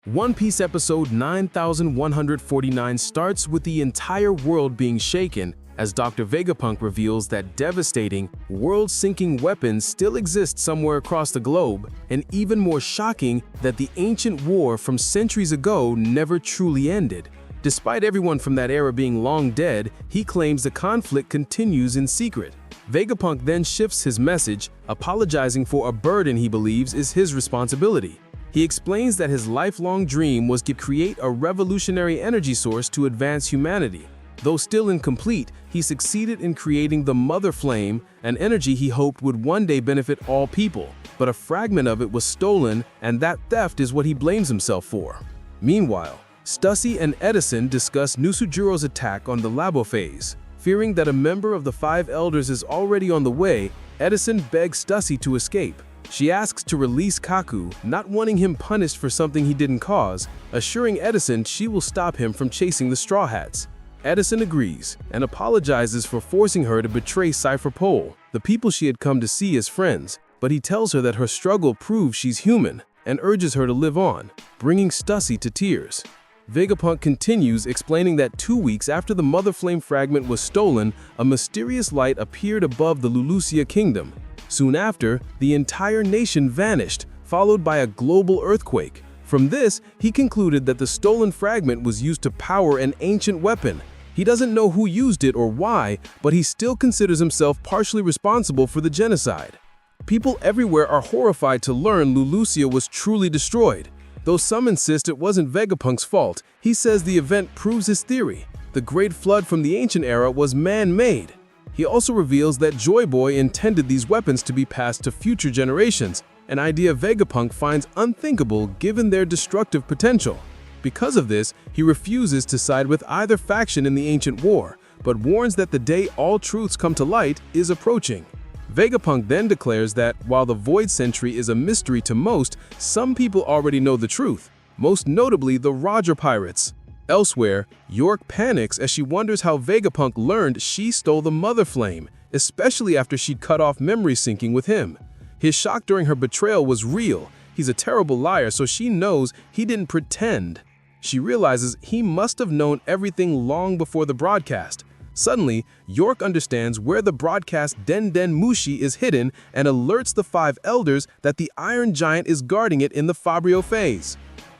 One Piece episode 9149 starts with the entire world being shaken as Dr. Vegapunk reveals that devastating, world-sinking weapons still exist somewhere across the globe, and even more shocking that the ancient war from centuries ago never truly ended. Despite everyone from that era being long dead, he claims the conflict continues in secret. Vegapunk then shifts his message, apologizing for a burden he believes is his responsibility. He explains that his lifelong dream was to create a revolutionary energy source to advance humanity. Though still incomplete, he succeeded in creating the Mother Flame, an energy he hoped would one day benefit all people. But a fragment of it was stolen, and that theft is what he blames himself for. Meanwhile, Stussy and Edison discuss Nusujuro's attack on the Labo phase. Fearing that a member of the Five Elders is already on the way, Edison begs Stussy to escape. She asks to release Kaku, not wanting him punished for something he didn't cause, assuring Edison she will stop him from chasing the Straw Hats. Edison agrees and apologizes for forcing her to betray Cypher Pole, the people she had come to see as friends, but he tells her that her struggle proves she's human and urges her to live on, bringing Stussy to tears. Vegapunk continues, explaining that 2 weeks after the Mother Flame fragment was stolen, a mysterious light appeared above the Lulusia kingdom. Soon after, the entire nation vanished, followed by a global earthquake. From this, he concluded that the stolen fragment was used to power an ancient weapon. He doesn't know who used it or why, but he still considers himself partially responsible for the genocide. People everywhere are horrified to learn Lulusia was truly destroyed. Though some insist it wasn't Vegapunk's fault, he says the event proves his theory. The Great Flood from the ancient era was man-made. He also reveals that Joyboy intended these weapons to be passed to future generations, an idea Vegapunk finds unthinkable given their destructive potential. Because of this, he refuses to side with either faction in the ancient war, but warns that the day all truths come to light is approaching. Vegapunk then declares that, while the Void Century is a mystery to most, some people already know the truth, most notably the Roger Pirates. Elsewhere, York panics as she wonders how Vegapunk learned she stole the Mother Flame, especially after she'd cut off memory syncing with him. His shock during her betrayal was real. He's a terrible liar, so she knows he didn't pretend. She realizes he must have known everything long before the broadcast. Suddenly, York understands where the broadcast Den Den Mushi is hidden and alerts the Five Elders that the Iron Giant is guarding it in the Fabrio phase.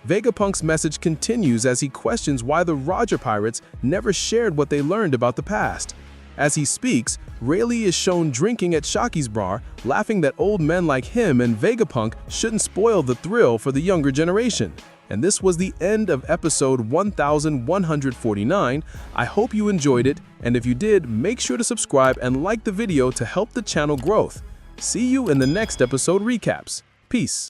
Vegapunk's message continues as he questions why the Roger Pirates never shared what they learned about the past. As he speaks, Rayleigh is shown drinking at Shaki's bar, laughing that old men like him and Vegapunk shouldn't spoil the thrill for the younger generation. And this was the end of episode 1149. I hope you enjoyed it, and if you did, make sure to subscribe and like the video to help the channel growth. See you in the next episode recaps. Peace.